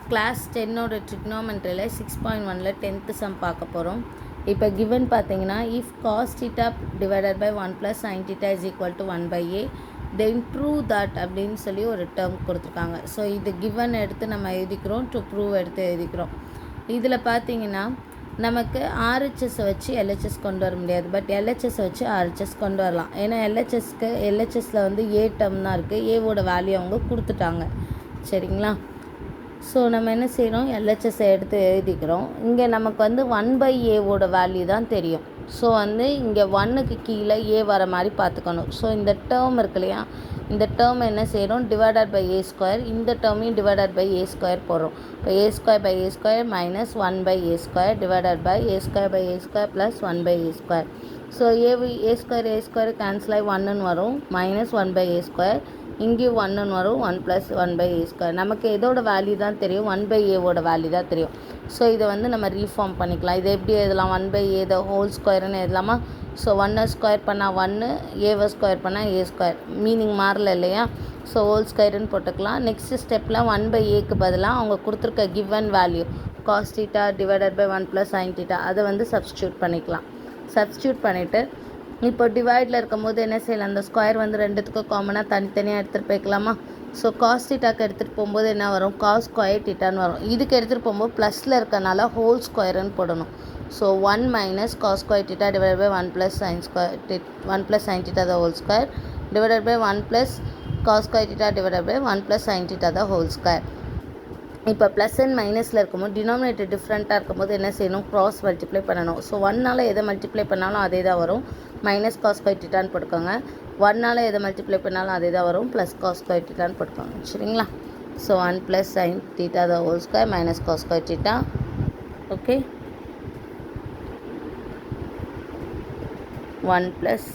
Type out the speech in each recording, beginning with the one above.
Class 10ஓட ட்ரிக்னோமெட்ரியில் 6.1ல் 10th some பார்க்க போகிறோம். இப்போ கிவன் பார்த்தீங்கன்னா if cos theta divided by 1 plus sin theta is equal to 1 by a then prove that அப்படின்னு சொல்லி ஒரு டேர்ம் கொடுத்துருக்காங்க. ஸோ இது கிவன் எடுத்து நம்ம எழுதிக்கிறோம், டு ப்ரூவ் எடுத்து எழுதிக்கிறோம். இதில் பார்த்தீங்கன்னா நமக்கு ஆர்ஹெச்எஸை வச்சு எல்ஹெச்எஸ் கொண்டு வர முடியாது, பட் எல்ஹெச்எஸை வச்சு ஆர்ஹெச்எஸ் கொண்டு வரலாம். ஏன்னா எல்ஹெச்எஸில் வந்து ஏ டேர்ம் தான் இருக்குது, ஏவோட வேல்யூ அவங்க கொடுத்துட்டாங்க. சரிங்களா? ஸோ நம்ம என்ன செய்கிறோம், எல்ஹெச்எஸை எடுத்து எழுதிக்கிறோம். இங்கே நமக்கு வந்து 1 by ஏவோட வேல்யூ தான் தெரியும். ஸோ வந்து இங்கே 1க்கு கீழே ஏ வர மாதிரி பார்த்துக்கணும். ஸோ இந்த டேர்ம் இருக்கு இல்லையா, இந்த டேர்ம் என்ன செய்கிறோம், டிவைடட் பை ஏ ஸ்கொயர், இந்த டேர்மையும் டிவைடட் பை ஏ ஸ்கொயர் போடுறோம். இப்போ A square by A square minus 1 by A square divided by A square by A square plus 1 by A square. So A square cancel ஆகி 1ன்னு வரும், minus 1 by A square, இங்கேயும் 1ன்னு வரும், 1 + 1 by A square. நமக்கு எதோட value தான் தெரியும், 1 by ஏவோட வேல்யூ தான் தெரியும். ஸோ இதை வந்து நம்ம ரீஃபார்ம் பண்ணிக்கலாம். இதை எப்படி எழுதலாம், 1 by ஏ த ஹோல் ஸ்கொயர்னு எழுதலாமா? ஸோ 1 ஸ்கொயர் பண்ணால் 1, ஏவை ஸ்கொயர் பண்ணால் ஏ ஸ்கொயர், மீனிங் மாறல இல்லையா? ஸோ ஹோல் ஸ்கொயர்னு போட்டுக்கலாம். நெக்ஸ்ட் ஸ்டெப்பில் 1 by ஏக்கு பதிலாக அவங்க கொடுத்துருக்க given value cos theta divided by 1 + sin theta அதை வந்து சப்ஸ்டியூட் பண்ணிக்கலாம். சப்ஸ்டியூட் பண்ணிவிட்டு இப்போ டிவைடில் இருக்கும்போது என்ன செய்யலாம், அந்த ஸ்கொயர் வந்து ரெண்டுத்துக்கும் காமனாக தனித்தனியாக எடுத்துகிட்டு போய்க்கலாமா? ஸோ காஸ் தீட்டாக்கு எடுத்துகிட்டு போகும்போது என்ன வரும், காஸ் ஸ்கொயர் தீட்டான்னு வரும். இதுக்கு எடுத்துகிட்டு போகும்போது ப்ளஸில் இருக்கனால ஹோல் ஸ்கொயருன்னு போடணும். So 1 minus cos square theta divide by 1 + sin square 1 + sin theta the whole square divided by 1 + cos square theta divided by 1 + sin theta the whole square. இப்போ ப்ளஸ் அண்ட் மைனஸில் இருக்கும்போது டினாமினேட்டர் டிஃப்ரெண்ட்டாக இருக்கும்போது என்ன செய்யணும், க்ராஸ் மல்டிப்ளை பண்ணணும். So 1னால் எதை மல்டிப்ளை பண்ணாலும் அதே தான் வரும், மைனஸ் காஸ் ஸ்கொயர் தீட்டான்னு போட்டுக்கோங்க. 1னால் எதை மல்டிப்ளை பண்ணாலும் அதே தான் வரும், ப்ளஸ் காஸ் ஸ்கொயர் தீட்டான்னு போட்டுக்கோங்க. சரிங்களா? So 1 + sin theta the whole square minus cos square theta. Okay, 1 +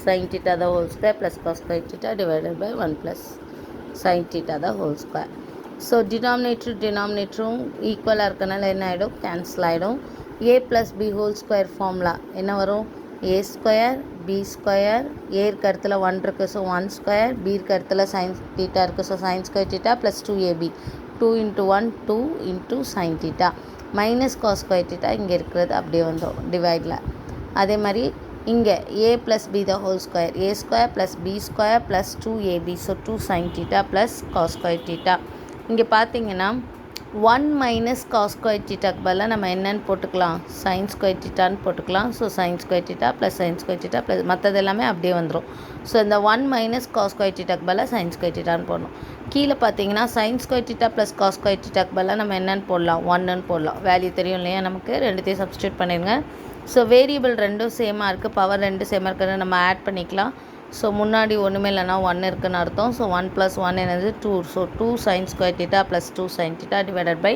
sin theta the whole square plus cos square theta divided by 1 + sin theta the whole square. So டினாமினேட்டரும் ஈக்குவலாக இருக்கனால என்ன ஆகிடும், cancel ஆகிடும். A plus B whole square formula என்ன வரும், A square B square, A இருக்க இடத்துல 1 இருக்குது, ஸோ 1 ஸ்கொயர், பி இருக்க இடத்துல சைன் தீட்டா இருக்குது, so sine square theta plus 2ab, 2 × 1 2 × sin theta minus cos square theta இங்கே இருக்கிறது அப்படியே வந்துடும் டிவைடில். அதே மாதிரி இங்கே A plus B the whole square, A square plus B square plus 2ab, so 2 sin theta plus cos square theta. இங்கே பார்த்தீங்கன்னா 1 மைனஸ் காஸ் ஸ்கொயர் தீட்டாக்கு பதிலாக நம்ம என்னன்னு போட்டுக்கலாம், சைன் ஸ்கொயர் தீட்டான்னு போட்டுக்கலாம். So sine square theta plus sine square theta plus மற்றது எல்லாமே அப்படியே வந்துடும். ஸோ இந்த 1 மைனஸ் காஸ் ஸ்கொயர் தீட்டாக்கு பதிலாக சைன் ஸ்கொயர் தீட்டான்னு போடணும். கீழே பார்த்தீங்கன்னா sine square theta plus cos square தீட்டாக்கு பதிலாக நம்ம என்னன்னு போடலாம், 1ன்னு போடலாம். வேல்யூ தெரியும் இல்லையா நமக்கு, ரெண்டுத்தையும் சப்ஸ்டியூட் பண்ணிடுங்க. ஸோ வேரியபிள் ரெண்டும் சேமாக இருக்குது, பவர் 2 சேமாக இருக்குன்னு நம்ம ஆட் பண்ணிக்கலாம். ஸோ முன்னாடி ஒன்றுமே இல்லைனா 1 இருக்குன்னு அர்த்தம். ஸோ 1 + 1 என்னது 2, so 2 sin square theta plus 2 sin theta divided by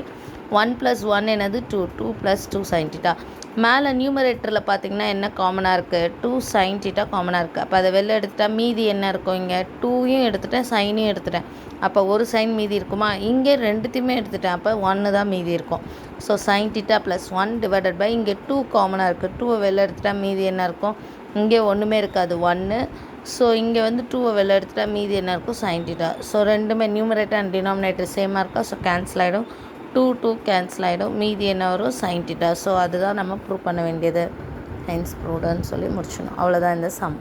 1 + 1 என்னது 2, 2 + 2 sin தீட்டா. மேலே நியூமரேட்டரில் பார்த்தீங்கன்னா என்ன காமனாக இருக்குது, 2 sin தீட்டா காமனாக இருக்குது. அப்போ அதை வெளில எடுத்துட்டா மீதி என்ன இருக்கும், இங்கே 2யும் எடுத்துட்டேன் சைனையும் எடுத்துட்டேன், அப்போ ஒரு சைன் மீதி இருக்குமா, இங்கே ரெண்டுத்தையுமே எடுத்துட்டேன், அப்போ 1 தான் மீதி இருக்கும். So sin theta plus 1 divided by இங்கே 2 காமனாக இருக்குது, 2வை வெளில எடுத்துட்டா மீதி என்ன இருக்கும், இங்கே ஒன்றுமே இருக்காது 1. ஸோ இங்கே வந்து 2வை வெளில எடுத்துட்டா மீதி என்ன இருக்கும், sin தீட்டா. ஸோ ரெண்டுமே நியூமரேட்டர் அண்ட் டினாமினேட்டர் சேமாக இருக்கா, ஸோ கேன்சல் ஆகிடும், 2 கேன்சல் ஆகிடும், மீதி என்ன வரும், sin தீட்டா. ஸோ அதுதான் நம்ம ப்ரூவ் பண்ண வேண்டியது. ஹென்ஸ் ப்ரூவ்டுன்னு சொல்லி முடிச்சிடணும். அவ்வளோதான் இந்த சம்.